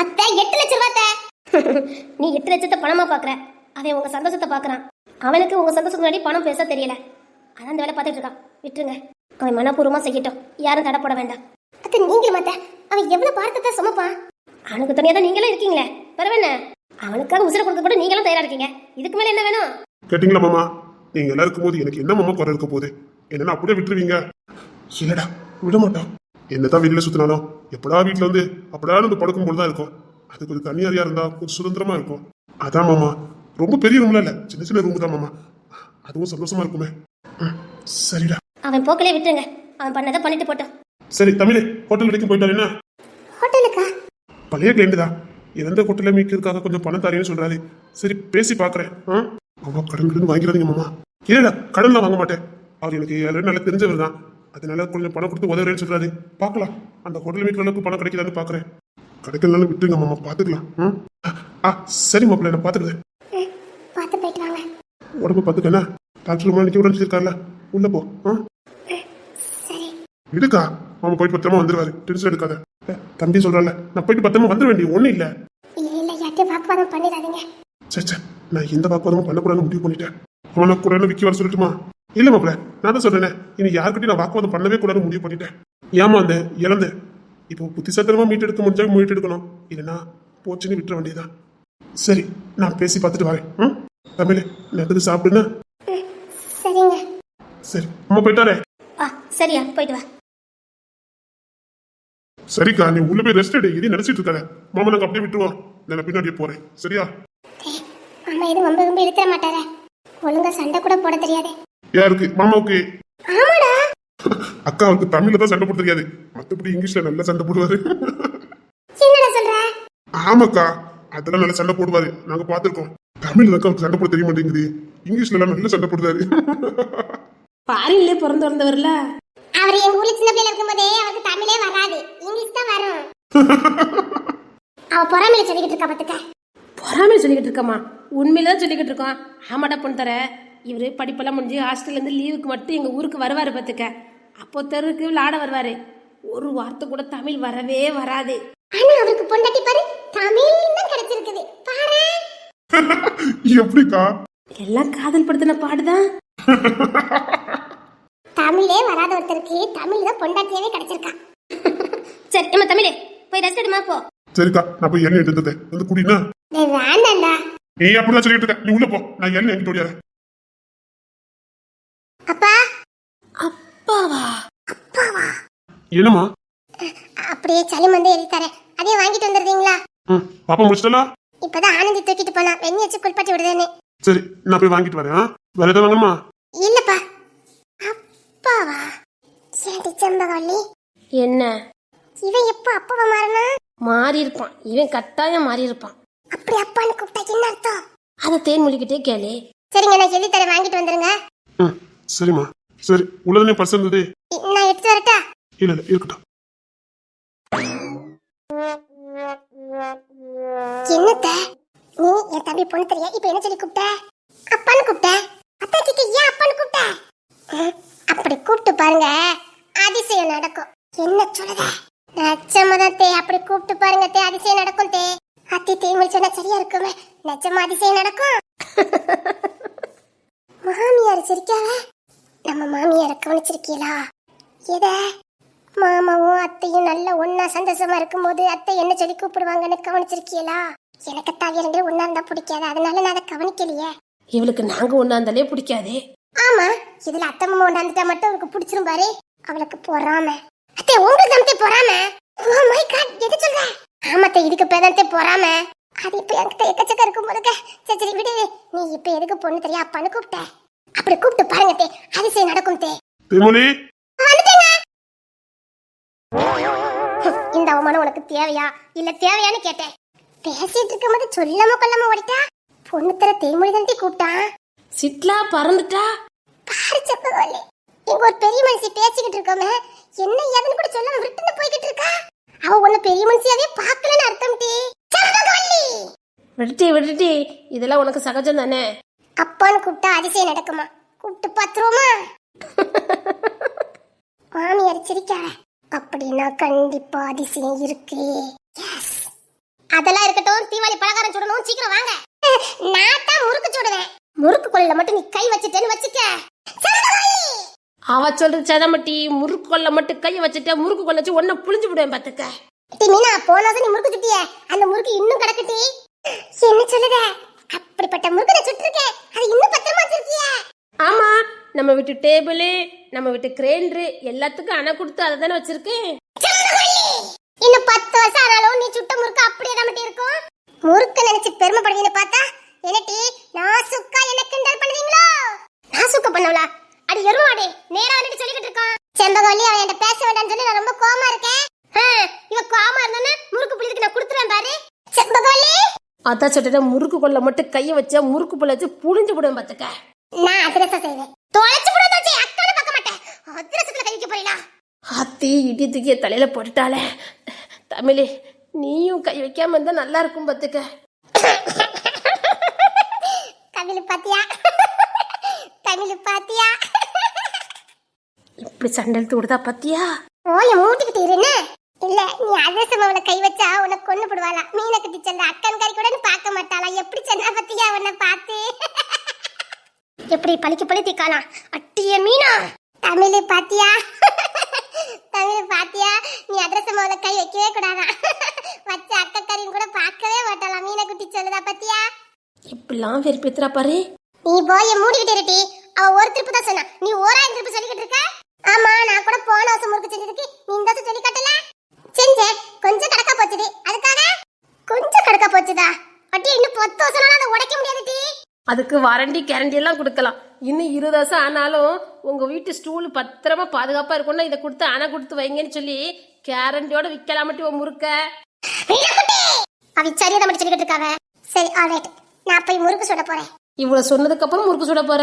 அத்தை 8 லட்சம் ரூபாய். நீ 8 லட்சத்தை பணமா பாக்குற, அவன் உங்க சந்தோஷத்தை பாக்குறான். அவனுக்கு உங்க சந்தோஷத்துக்கு முன்னாடி பணம் பேச தெரியல, அதான் அந்த வேலை பார்த்துட்டு இருக்கான். விட்டுருங்க, அவன் மனப்பூர்வமா செய்யட்டும், யாரும் தடப்பட வேண்டாம். அத்தை நீங்க மாத்த அவன் எவ்வளவு பார்த்தத்தை சுமப்பான். அவனுக்கு துணையா தான் நீங்களும் இருக்கீங்களே, பரவாயில்ல. அவனுக்காக உசுர கொடுக்க கூட நீங்களும் தயாரா இருக்கீங்க. இதுக்கு மேல என்ன வேணும்? கேட்டீங்களா மாமா? நீங்க எல்லாம் இருக்கும் போது எனக்கு என்ன மாமா குறை இருக்க போகுது? என்னன்னா அப்படியே விட்டுருவீங்க? இல்லடா விட மாட்டான். என்னதான் வெளியில சுத்தினாலும் எப்படா வீட்டுல வந்து அப்படா வந்து படுக்கும் போதுதான் இருக்கும். அது கொஞ்சம் தனியாரியா இருந்தா கொஞ்சம் சுதந்திரமா இருக்கும். அதான் மாமா, ரொம்ப பெரிய ரூம்ல இல்ல, சின்ன சின்ன ரூம் தான் மாமா. அதுவும் சந்தோஷமா இருக்குமே. சரிடா, அவன் போக்கலே விட்டுருங்க, அவன் பண்ணதை பண்ணிட்டு போட்டோம். சரி தமிழ் ஹோட்டல் வரைக்கும் போயிட்டாரு. என்ன ஹோட்டலுக்கா? பழைய கிளைண்ட் தான், இறந்த ஹோட்டல மீக்கிறதுக்காக கொஞ்சம் பணம் தாரேன்னு சொல்றாரு. சரி பேசி பாக்குறேன். அவ்வளோ கடன் வாங்கிறாதீங்க மாமா. இல்ல கடன்லாம் வாங்க மாட்டேன். அவர் எனக்கு நல்லா தெரிஞ்சவர் தான், அதனால கொஞ்சம் பணம் கொடுத்து உதவுறேன்னு சொல்றாரு. பார்க்கலாம், அந்த ஹோட்டல் மீட்கிற அளவுக்கு பணம் கிடைக்குதான்னு பாக்குறேன். கிடைக்கலனாலும் விட்டுருங்க மாமா, பாத்துக்கலாம். சரி மாப்பிள்ள, நான் பாத்துக்கிறேன். பார்த்து போயிட்டு வாங்க. உடம்பு பாத்துக்கண்ணா, டாக்டர் ரொம்ப நிக்க உடஞ்சிருக்காருல, உள்ள போ. சரி விடுக்கா, மாமா போயிட்டு பத்திரமா வந்துருவாரு, டென்ஷன் எடுக்காத. தம்பி சொல்றால, நான் போயிட்டு பத்திரமா வந்துட வேண்டிய ஒண்ணு இல்ல. இல்ல யார்கிட்ட வாக்குவாதம் பண்ணிடாதீங்க. சே நான் எந்த வாக்குவாதமும் பண்ணக்கூடாதுன்னு முடிவு பண்ணிட்டேன். அவனை கூட விக்கி வர சொல்லட்டுமா? இல்ல மாப்பிள்ள, நான் தான் சொல்றேன், இனி யாருக்கிட்டையும் நான் வாக்குவாதம் பண்ணவே கூடாதுன்னு முடிவு பண்ணிட்டேன். ஏமா அந்த இழந்து இப்போ புத்திசாத்திரமா மீட்டெடுக்க முடிஞ்சா மீட்டெடுக்கணும், இல்லைன்னா போச்சுன்னு விட்டுற வேண்டியதான். சரி நான் பேசி பார்த்துட்டு வரேன். தமிழ் நேரத்துக்கு சாப்பிடுங்க. சரிங்க. சரி அம்மா போயிட்டாரே. சரியா போயிட்டு வா. சரிக்கா, நீ உள்ள போய் ரெஸ்ட் எடு, இதையும் நினைச்சிட்டு இருக்காரு. மாமா நாங்க அப்படியே விட்டுருவோம், நான் பின்னாடியே போறேன். சரியா? மாமா எதுவும் ரொம்ப ரொம்ப இழுத்துற மாட்டாரே, ஒழுங்கா சண்டை கூட போட தெரியாது. யாருக்கு? மாமாவுக்கு. ஆமாடா. அக்காவுக்கு தமிழ்ல தான் சண்டை போட தெரியாது, மத்தபடி இங்கிலீஷ்ல நல்லா சண்டை போடுவாரு. என்னடா சொல்ற? ஆமாக்கா, அதெல்லாம் நல்லா சண்டை போடுவாரு, நாங்க பாத்துருக்கோம். தமிழ்ல அக்காவுக்கு சண்டை போட தெரிய மாட்டேங்குது, இங்கிலீஷ்ல எல்லாம் நல்லா சண்டை போடுவாரு. பாரின்ல பிறந்து வந்தவர்ல. அவர் எங்க ஊர்ல சின்ன பிள்ளைல இருக்கும்போதே அவருக்கு தமிழே வராது, இங்கிலீஷ் தான் வரும். அவ பொறாமையில சொல்லிக்கிட்டு இருக்கா பாத்துக்க. பொறாமையில சொல்லிக்கிட்டு இருக்கமா? உண்மையில தான் சொல்லிக்கிட்டு இருக்கோம். ஆமாடா பொண்ணு தர, இவரு படிப்பெல்லாம் முடிஞ்சு ஹாஸ்டல்ல இருந்து லீவுக்கு மட்டும் எங்க ஊருக்கு வருவாரு பாத்துக்க. அப்போ தெருவுக்கு விளையாட வருவாரு, ஒரு வார்த்தை கூட தமிழ் வரவே வராது. ஆனா அவருக்கு பொண்டாட்டி பாரு தமிழ் தான் கிடைச்சிருக்குது பாரு. எப்படிக்கா? எல்லாம் காதல் படுத்தின பாடுதான். தமிழே வராத ஒருத்தருக்கு தமிழ் தான் பொண்டாட்டியாவே கிடைச்சிருக்கா. சரி அம்மா தமிழே போய் ரெஸ்ட் எடுமா போ. சரிக்கா, நான் போய் எண்ணெய் எடுத்து வந்து குடினா. வேண்டாண்டா, நீ அப்படிதான் சொல்லிட்டு இருக்க, நீ உள்ள போ, நான் எண்ணெய் எங்கிட்ட ஓடியாரு. அப்பா. அப்பாவா? அப்பாவா? என்னம்மா? அப்படியே சளி வந்து எரி தரேன், அதே வாங்கிட்டு வந்துடுறீங்களா? பாப்பா முடிச்சிட்டா? இப்பதான் ஆனந்தி தூக்கிட்டு போனா, வெண்ணி வச்சு குளிப்பாட்டி விடுதேன்னு. சரி நான் போய் வாங்கிட்டு வரேன். வேற ஏதாவது வாங்கணுமா? இல்லப்பா. அப்பாவா? ஏன்டி செம்பகவல்லி, என்ன இவன் எப்ப அப்பாவா மாறினா? மாறி இருப்பான், இவன் கட்டாயம் மாறி இருப்பான். அப்படி அப்பான்னு கூப்பிட்டா என்ன அர்த்தம்? அதை தேன் மொழிக்கிட்டே கேளு. சரிங்க, நான் எழுதி தரேன், வாங்கிட்டு வந்துருங்க. சரிம்மா. சரி உள்ளதனே பர்ஸ் இருந்தது, நான் எடுத்து வரட்டா? இல்ல இருக்கட்டும். என்னத்த தம்பி பொண்ணு தெரியா இப்ப என்ன சொல்லி கூப்பிட்ட? அப்பான்னு கூப்பிட்ட. அத்தா கிட்ட ஏன் அப்பான்னு கூப்பிட்ட? அப்படி கூப்பிட்டு பாருங்க அதிசயம் நடக்கும். என்ன சொல்லுத? நச்சமதான் தே, அப்படி கூப்பிட்டு பாருங்க தே, அதிசயம் நடக்கும் தே. அத்தி தேய்மொழி சொன்னா சரியா இருக்குமே, நச்சமா அதிசயம் நடக்கும். மாமியார் சிரிக்காவ? நம்ம மாமியார கவனிச்சிருக்கீங்களா? எத? மாமாவும் அத்தையும் நல்ல ஒன்னா சந்தோஷமா இருக்கும்போது அத்தை என்ன சொல்லி கூப்பிடுவாங்கன்னு கவனிச்சிருக்கீங்களா? எனக்கு தான் இரண்டு ஒன்னா இருந்தா பிடிக்காது, அதனால நான் அதை கவனிக்கலையே. இவளுக்கு நாங்க ஒண்ணா இருந்தாலே பிடிக்காதே. ஆமா, இதுல அத்தை மாமா ஒன்னாந்துட்டா மட்டும் அவளுக்கு பிடிச்சிரும் பாரு. அவளுக்கு பொறாம. அத்தை உங்களுக்கு தான் பொறாம? ஓ மை காட், எது சொல்ற? ஆமாத்தை, இதுக்கு பேதத்தை பொறாம. அது இப்ப என்கிட்ட எக்கச்சக்க இருக்கும் போதுக்க. சரி சரி விடு, நீ இப்ப எதுக்கு பொண்ணு தெரியா அப்பான்னு கூப்பிட்ட? அப்படி கூப்பிட்டு பாருங்க தே, அதிசயம் நடக்கும் தே. தேமொழி, இந்த அவமானம் உனக்கு தேவையா இல்ல தேவையான்னு கேட்டேன். பேசிட்டு இருக்கும்போது சொல்லாம கொல்லாம ஓடிட்டா. பொண்ணு தர தேய்மொழி தான் கூப்பிட்டான். சிட்லா பறந்துட்டா. பாரு செப்பகோலி, இங்க ஒரு பெரிய மனுஷி பேசிக்கிட்டு இருக்கோமே, என்ன ஏதுன்னு கூட சொல்லாம விட்டுன்னு போய்கிட்டு இருக்கா. அவ உன்ன பெரிய மனுஷியாவே பார்க்கலன்னு அர்த்தம் டி. செப்பகோலி, விட்டுட்டி இதெல்லாம் உனக்கு சகஜம் தானே. அப்பான்னு கூப்பிட்டா அதிசயம் நடக்குமா? கூப்பிட்டு பாத்துருவோமா? மாமியார் சிரிக்காத. அப்படின்னா கண்டிப்பா அதிசயம் இருக்கு. எஸ், அதெல்லாம் இருக்கட்டும். தீபாவளி பலகாரம் சுடணும், சீக்கிரம் வாங்க. நான் தான் முறுக்கு சுடுவேன். முறுக்கு கொல்ல மட்டும் நீ கை வச்சிட்டேன்னு வச்சுக்க. அவ சொல்றது சதமட்டி. முறுக்கு கொல்ல மட்டும் கையை வச்சுட்டா முறுக்கு கொல்ல வச்சு ஒன்ன புளிஞ்சு விடுவேன் பாத்துக்க. மீனா, போன வருஷம் நீ முறுக்கு சுட்டிய, அந்த முறுக்கு இன்னும் கிடக்குட்டி. என்ன சொல்லுத? அப்படிப்பட்ட முறுக்கு நான் சுட்டிருக்கேன், அது இன்னும் பத்திரமா வச்சிருக்கிய. ஆமா, நம்ம வீட்டு டேபிள், நம்ம வீட்டு கிரைண்டர் எல்லாத்துக்கும் அணை கொடுத்து அதை தானே வச்சிருக்கேன். இன்னும் 10 வருஷம் ஆனாலும் நீ சுட்ட முறுக்கு அப்படியே தான் இருக்கும். முறுக்கு நினைச்சு பெருமைப்படுவீன்னு பார்த்தா என்னட்டி நாசுக்கா என்ன கிண்டல் பண்ணுவீங்களோ? நாசுக்கா பண்ணவளா? அடி எருமாடே, நேரா வந்துட்டு சொல்லிக்கிட்டு இருக்கான். செம்பகவல்லி, அவன் என்கிட்ட பேச வேண்டாம்னு சொல்லி நான் ரொம்ப கோவமா இருக்கேன். இவ கோவமா இருந்தானே முறுக்கு புளியதுக்கு நான் கொடுத்துறேன் பாரு. செம்பகவல்லி, அதான் சொல்லிட்ட முறுக்கு கொல்ல மட்டும் கையை வச்சா முறுக்கு புள்ள வச்சு புளிஞ்சு விடுவேன் பாத்துக்க. நான் அதிரசம் செய்வேன். தொலைச்சு புடுதாச்சி, அக்கான பார்க்க மாட்டேன். அதிரசத்துல கைக்கு போறீங்களா? ஆத்தி இடி தூக்கிய தலையில போட்டுட்டாளே. தமிழே, நீயும் கை வைக்காம இருந்தா நல்லா இருக்கும் பாத்துக்க. தமிழ் பாத்தியா? தமிழ் பாத்தியா? இப்படி சண்டல் தூடுதா பாத்தியா? ஓய மூட்டிக்கிட்டு இருன்னு. இல்ல, நீ அதிரசம் அவளை கை வச்சா உன்னை கொண்டு போடுவாளா? மீனை கட்டி சென்ற அக்கன் கறி கூட பார்க்க மாட்டாளா? எப்படி சொன்னா பத்தியா உன்னை பார்த்து? எப்படி பழிக்கு பழி தீக்கானா? அட்டிய மீனா, தமிழ் பாத்தியா? தமிழ் பாத்தியா? நீ அதிரசம் அவளை கை வைக்கவே கூடாதா? வச்ச அக்கறியும் கூட பார்க்கவே மாட்டாளா? மீனை குட்டி சொல்லுதா பத்தியா? இப்படிலாம் வெறுப்பேத்துறா பாரு. நீ போய மூடிக்கிட்டு இருட்டி. அவ ஒரு திருப்பு தான் சொன்னா, நீ 1000 திருப்பு சொல்லிக்கிட்டு இருக்க. ஆமா, நான் கூட போன வருஷம் முறுக்கு செஞ்சதுக்கு நீ இந்த வருஷம் சொல்லி காட்டல. செஞ்சேன், கொஞ்சம் கடக்கா போச்சுது. அதுக்காக கொஞ்சம் கடக்கா போச்சுதா? அட்டி இன்னும் 10 வருஷம் அதை உடைக்க முடியாது டி. அதுக்கு வாரண்டி கேரண்டி எல்லாம் கொடுக்கலாம். இன்னும் 20 வருஷம் ஆனாலும் உங்க வீட்டு ஸ்டூல் பத்திரமா பாதுகாப்பா இருக்கும்னா இதை கொடுத்து அணை கொடுத்து வைங்கன்னு சொல்லி கேரண்டியோட விக்கலாமட்டி உன் முறுக்க. அவ சரியா தான் சொல்லிக்கிட்டு இருக்காவ. சரி, ஆல்ரைட், நான் போய் முறுக்கு சுட போறேன். இவ்வளவு சொன்னதுக்கு அப்புறம் முறுக்கு சுட போற?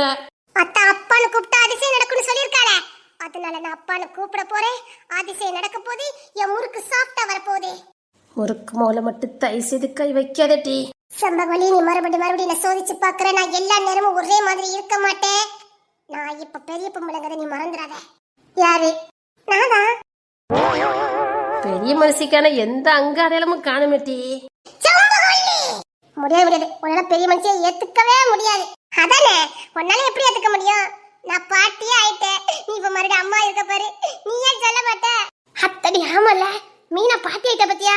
அத்தா அப்பான்னு கூப்பிட்டா அதிசயம் நடக்கும்னு சொல்லியிருக்காளே, அதனால நான் அப்பான்னு கூப்பிட போறேன். அதிசயம் நடக்க போது, என் முறுக்கு சாஃப்டா வரப்போகுது. முறுக்கு மோல மட்டும் தை செய்து கை வைக்காதட்டி. சம்பகவலி, நீ மறுபடியும் நான் சோதிச்சு பாக்குறேன். நான் எல்லா நேரமும் ஒரே மாதிரி இருக்க மாட்டேன். நான் இப்ப பெரிய பொம்பளைங்கத நீ மறந்துடாத. யாரு? நானா? பெரிய மனுஷிக்கான எந்த அங்க அடையாளமும் காணுமேட்டி. முடியாது, உன்னால பெரிய மனுஷியை ஏத்துக்கவே முடியாது. அதானே, உன்னால எப்படி ஏத்துக்க முடியும்? நான் பாட்டியே ஆயிட்டேன், நீ இப்ப மறுபடியும் அம்மா இருக்க பாரு. நீ ஏன் சொல்ல மாட்ட? அத்தடி, ஆமால மீனா பாட்டி ஆயிட்ட பத்தியா?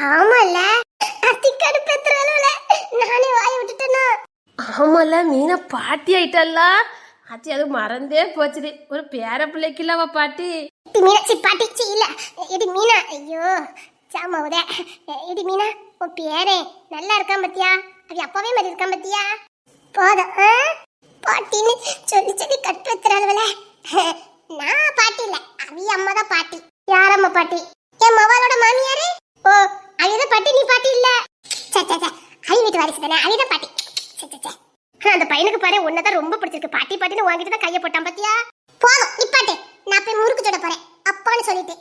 ஆமால, அத்திக்காடு பெத்துறல நானே வாயை விட்டுட்டேனா? ஆமால, மீனா பாட்டி ஆயிட்டல்ல. ஆச்சி அது மறந்தே போச்சுது. ஒரு பேர பிள்ளைக்கு இல்ல அவ பாட்டி. மீனாச்சி பாட்டிச்சி இல்ல, இது மீனா. ஐயோ சாமாவுதே. இது மீனா, உன் பேரே நல்லா இருக்கான் பத்தியா? அது அப்பவே மாதிரி இருக்கான் பத்தியா? போதும், பாட்டின்னு சொல்லி சொல்லி கட்டு வைக்கிறாளுவல. நான் பாட்டி இல்ல, அவி அம்மா தான் பாட்டி. யார் அம்மா பாட்டி? என் மவாலோட மாமியாரு. ஓ, அவிதான் பாட்டி, நீ பாட்டி இல்ல. அவி வீட்டு வாரிசு தானே, அவிதான் பாட்டி. அந்த பையனுக்கு பாரு, உன்னதான் ரொம்ப பிடிச்சிருக்கு. பாட்டி பாட்டின்னு வாங்கிட்டு தான் கையை போட்டான் பத்தியா? போதும், நிப்பாட்டு. நான் போய் முறுக்கு சுட போறேன் அப்பான்னு சொல்லிட்டு.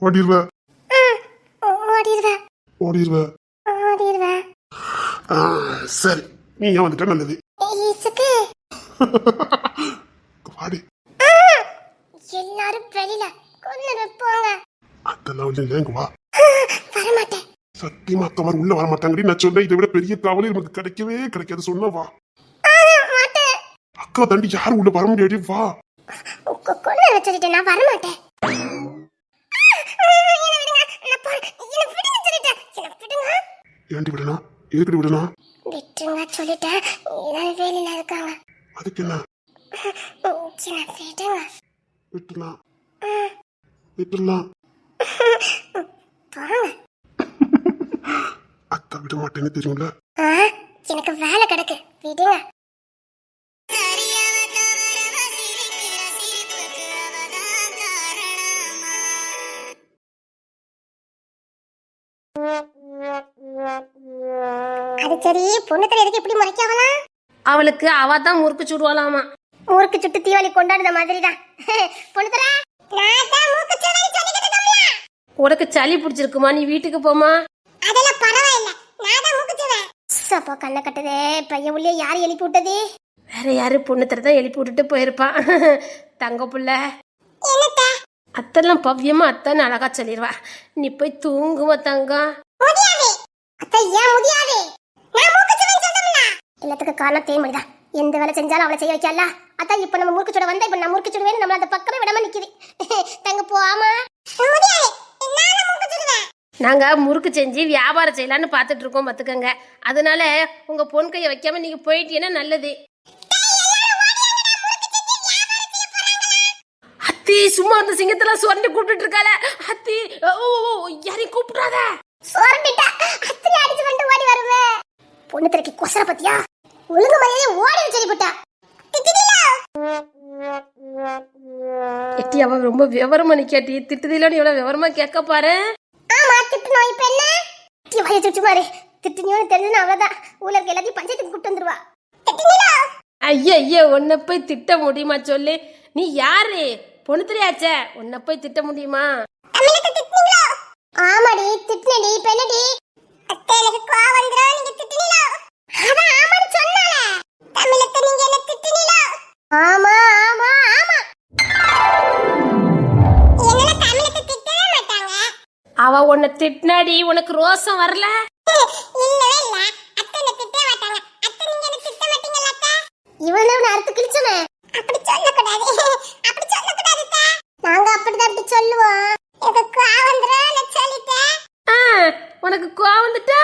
ஓடிடுவ ஓடிடுவேன் ஓடிடுவ ஓடிடுவேன். சரி நீ ஏன் வந்துட்ட நல்லது இசுக்கு வாடி எல்லாரும் வெளியில கொண்டு போங்க. அதெல்லாம் வந்து இல்ல இங்க வா வரமாட்டேன். சத்தியமா அக்கா மாதிரி உள்ள வர மாட்டாங்கடி நான் சொல்ல இதை விட பெரிய காவலே நமக்கு கிடைக்கவே கிடைக்காது சொன்னா வா மாட்டேன். அக்கா தாண்டி யாரும் உள்ள வர முடியாது வா கொண்டு வர சொல்லிட்டேன், நான் வரமாட்டேன். ஏண்டி விடணும் எதுக்கடி விடணும் விட்டுருங்க சொல்லிட்டேன். எல்லாரும் வேலையில இருக்காங்க. அதுக்கு என்ன விட்டுங்க. விட்டுலாம் விட்டுலாம் போங்க. அக்கா விட மாட்டேன்னு தெரியும்ல எனக்கு வேலை கிடக்கு, விடுங்க. அது சரி, பொண்ணு தர எதுக்கு இப்படி முறைக்காவலாம்? அவளுக்கு அவ தான் முறுக்கு சுடுவாளாமா. ஊருக்கு சுட்டு தீபாவளி கொண்டாடுற மாதிரி தான். பொண்ணு தர நான் தான் மூக்கு சுடுவேன்னு சொல்லிக்கிட்டேன்ல. உனக்கு சளி பிடிச்சிருக்குமா, நீ வீட்டுக்கு போமா. அதெல்லாம் பரவாயில்ல, நான் தான் மூக்கு சுடுவேன். சப்போ கண்ணை கட்டுதே, பையன் உள்ளே யார் எழுப்பி விட்டது? வேற யாரு பொண்ணு தான் எழுப்பி விட்டுட்டு போயிருப்பான். தங்க புள்ள என்னத்த அத்தெல்லாம் பவ்யமா அத்தான்னு அழகா சொல்லிடுவா. நீ போய் தூங்குவ தங்கம். முடியாது. அத்தை ஏன் முடியாது? நான் மூக்கு சுடுவேன்னு சொன்னேன்ல. எல்லாத்துக்கு காரணம் தேய்மொழிதான். எந்த வேலை செஞ்சாலும் அவளை செய்ய வைக்கல. அத்தா இப்ப நம்ம முறுக்கு சுட வந்தா இப்ப நான் முறுக்கு சுடுவேன்னு நம்மள அந்த பக்கமே விடாம நிக்குது. தங்க போமா. முடியாது. நான் மூக்கு சுடுவேன். நாங்க முறுக்கு செஞ்சு வியாபாரம் செய்யலான்னு பாத்துட்டு இருக்கோம் பாத்துக்கங்க. அதனால உங்க பொன் கையை வைக்காம நீங்க போயிட்டீங்கன்னா நல்லது. அத்தி சும்மா அந்த சிங்கத்தெல்லாம் சுரண்டி கூப்பிட்டு இருக்காள. அத்தி யாரையும் கூப்பிடாத. சுரண்டிட்டா அத்தனை அடிச்சு வந்து ஓடி வருவே. பொண்ணு திரைக்கு கொசர பத்தியா? ஒழுங்கு மரியாதை ஓடி சொல்லிவிட்டா. எட்டி அவ ரொம்ப விவரமா நிக்காட்டி திட்டுதிலன்னு எவ்வளவு விவரமா கேட்க பாரு. ஆமா திட்டுனோம் இப்ப என்ன? டி வாயை சுச்சு மாரு. திட்டுனியோன்னு தெரிஞ்சுனா அவ்வளவுதான். ஊர்ல இருக்க எல்லாத்தையும் பஞ்சாயத்துக்கு கூப்பிட்டு வந்துருவா. திட்டுனீங்களா? ஐயா உன்னை போய் திட்ட முடியுமா சொல்லு? நீ யாரு? பொண்ணு தெரியாச்சே, உன்னை போய் திட்ட முடியுமா? தமிழத்தை திட்டுனீங்களா? ஆமாடி திட்டுனடி. இப்ப என்னடி? அத்தை எனக்கு கோவம் வந்துரும், நீங்க திட்டுனீங்களா? அதான் ஆமான்னு சொன்னால. தமிழத்தை நீங்க என்ன திட்டுனீங்களா? ஆமா ஆமா ஆமா. என்னல தமிழத்தை திட்டவே மாட்டாங்க. அவ உன்னை திட்டினாடி, உனக்கு ரோசம் வரல? இல்லவே இல்ல. அத்தை என்ன திட்டவே மாட்டாங்க. அத்தை நீங்க என்ன திட்ட மாட்டீங்கல அத்தை? இவ்வளவு அறுத்து கிழிச்சமே. அப்படி சொல்லக்கூடாது. அப்படி சொல்லக்கூடாது அத்தை. நாங்க அப்படிதான் அப்படி சொல்லுவோம். எனக்கு கோவம் வந்துரும் நான் சொல்லிட்டேன். உனக்கு கோவம் வந்துட்டா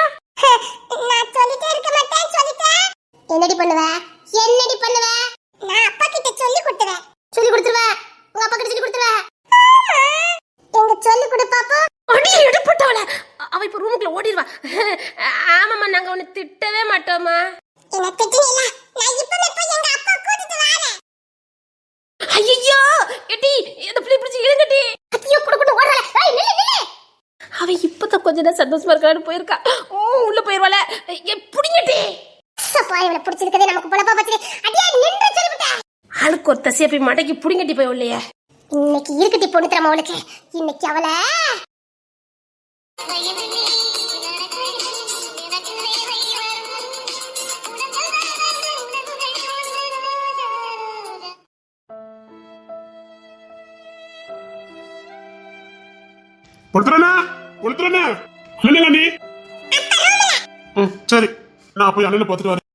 நான் சொல்லிட்டே இருக்க மாட்டேன் சொல்லிட்டேன். என்னடி பண்ணுவ? என்னடி பண்ணுவ? நான் அப்பா கிட்ட சொல்லி கொடுத்துறேன். சொல்லி கொடுத்துருவேன். உங்க அப்பா கிட்ட சொல்லி கொடுத்துருவேன். எங்க சொல்லி கொடு பாப்போம். அடி எடுப்பட்டவள. அவ இப்ப ரூமுக்குள்ள ஓடிடுவா. ஆமாம்மா, நாங்க உன்னை திட்டவே மாட்டோமா. என்ன திட்டுனீல? நான் இப்பவே போய் எங்க அப்பா கூட்டிட்டு வரேன். ஐயோ எட்டி இந்த புளி பிடிச்சி இழுங்கடி. அத்தியோ குடுக்குடு ஓடுறல. ஏய் நில்லு நில்லு. அவ இப்பதான் கொஞ்ச நேரம் சந்தோஷமா இருக்கான்னு போயிருக்கா. உள்ள போயிருவாள. புடிங்கடி. சப்பா இவளை பிடிச்சிருக்கதே நமக்கு பொழப்பா பத்தி. அடியே நின்று சொல்லிவிட்டேன். ஆளுக்கு ஒரு தசையை போய் மடக்கி புடிங்கட்டி போய் உள்ளையே. இன்னைக்கு இருக்கட்டி பொண்ணு தரமா அவளுக்கு. இன்னைக்கு அவளை பொறுத்துறேண்ணா பொறுத்துறேண்ணா இல்லைங்க நீ சரி நான் போய் அண்ணனை பார்த்துட்டு வரேன்.